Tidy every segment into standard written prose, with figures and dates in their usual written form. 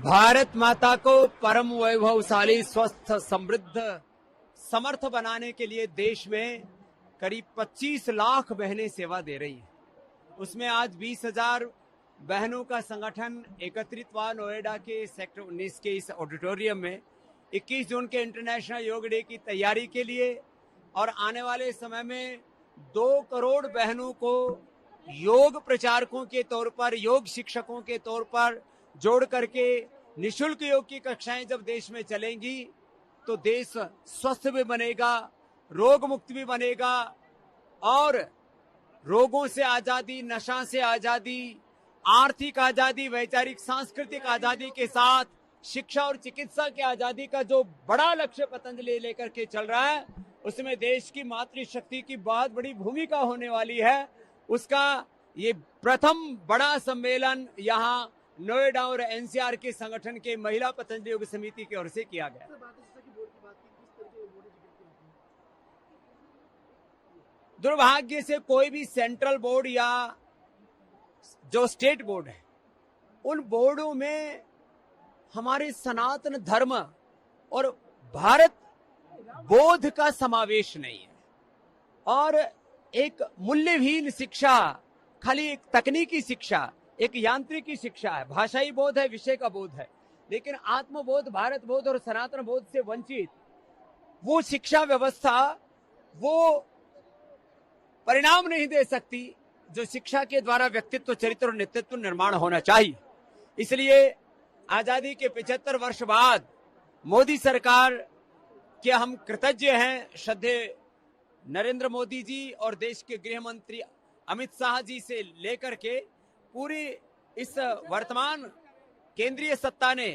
भारत माता को परम वैभवशाली, स्वस्थ, समृद्ध, समर्थ बनाने के लिए देश में करीब 25 लाख बहनें सेवा दे रही हैं। उसमें आज 20,000 बहनों का संगठन एकत्रित हुआ नोएडा के सेक्टर 19 के इस ऑडिटोरियम में 21 जून के इंटरनेशनल योग डे की तैयारी के लिए, और आने वाले समय में 2 करोड़ बहनों को योग प्रचारकों के तौर पर, योग शिक्षकों के तौर पर जोड़ करके निशुल्क योग की कक्षाएं जब देश में चलेंगी तो देश स्वस्थ भी बनेगा, रोग मुक्त भी बनेगा, और रोगों से आजादी, नशा से आजादी, आर्थिक आजादी, वैचारिक सांस्कृतिक आजादी के साथ शिक्षा और चिकित्सा की आजादी का जो बड़ा लक्ष्य पतंजलि लेकर के चल रहा है, उसमें देश की मातृशक्ति की बहुत बड़ी भूमिका होने वाली है। उसका ये प्रथम बड़ा सम्मेलन यहाँ नोएडा और एनसीआर के संगठन के महिला पतंजलि योग समिति की ओर से किया गया। दुर्भाग्य से कोई भी सेंट्रल बोर्ड या जो स्टेट बोर्ड है, उन बोर्डों में हमारे सनातन धर्म और भारत बोध का समावेश नहीं है, और एक मूल्यहीन शिक्षा, खाली एक तकनीकी शिक्षा, एक यांत्रिकी शिक्षा है। भाषाई बोध है, विषय का बोध है, लेकिन आत्मबोध, भारत बोध और सनातन बोध से वंचित वो शिक्षा व्यवस्था वो परिणाम नहीं दे सकती जो शिक्षा के द्वारा व्यक्तित्व, चरित्र और नेतृत्व निर्माण होना चाहिए। इसलिए आजादी के 75 वर्ष बाद मोदी सरकार के हम कृतज्ञ हैं। श्रद्धेय नरेंद्र मोदी जी और देश के गृह मंत्री अमित शाह जी से लेकर के पूरी इस वर्तमान केंद्रीय सत्ता ने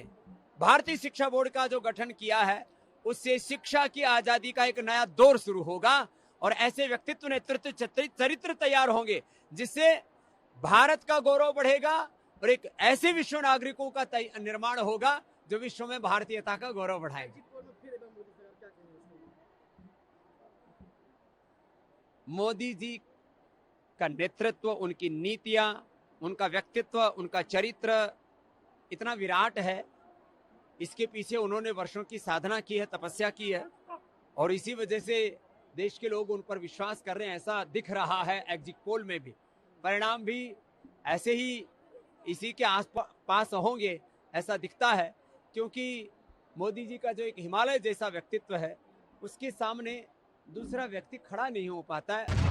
भारतीय शिक्षा बोर्ड का जो गठन किया है, उससे शिक्षा की आजादी का एक नया दौर शुरू होगा, और ऐसे व्यक्तित्व, नेतृत्व, चरित्र तैयार होंगे जिससे भारत का गौरव बढ़ेगा और एक ऐसे विश्व नागरिकों का निर्माण होगा जो विश्व में भारतीयता का गौरव बढ़ाएगी। मोदी जी का नेतृत्व, उनकी नीतियां, उनका व्यक्तित्व, उनका चरित्र इतना विराट है। इसके पीछे उन्होंने वर्षों की साधना की है, तपस्या की है, और इसी वजह से देश के लोग उन पर विश्वास कर रहे हैं। ऐसा दिख रहा है एग्जिट पोल में भी, परिणाम भी ऐसे ही इसी के आसपास होंगे ऐसा दिखता है, क्योंकि मोदी जी का जो एक हिमालय जैसा व्यक्तित्व है, उसके सामने दूसरा व्यक्ति खड़ा नहीं हो पाता है।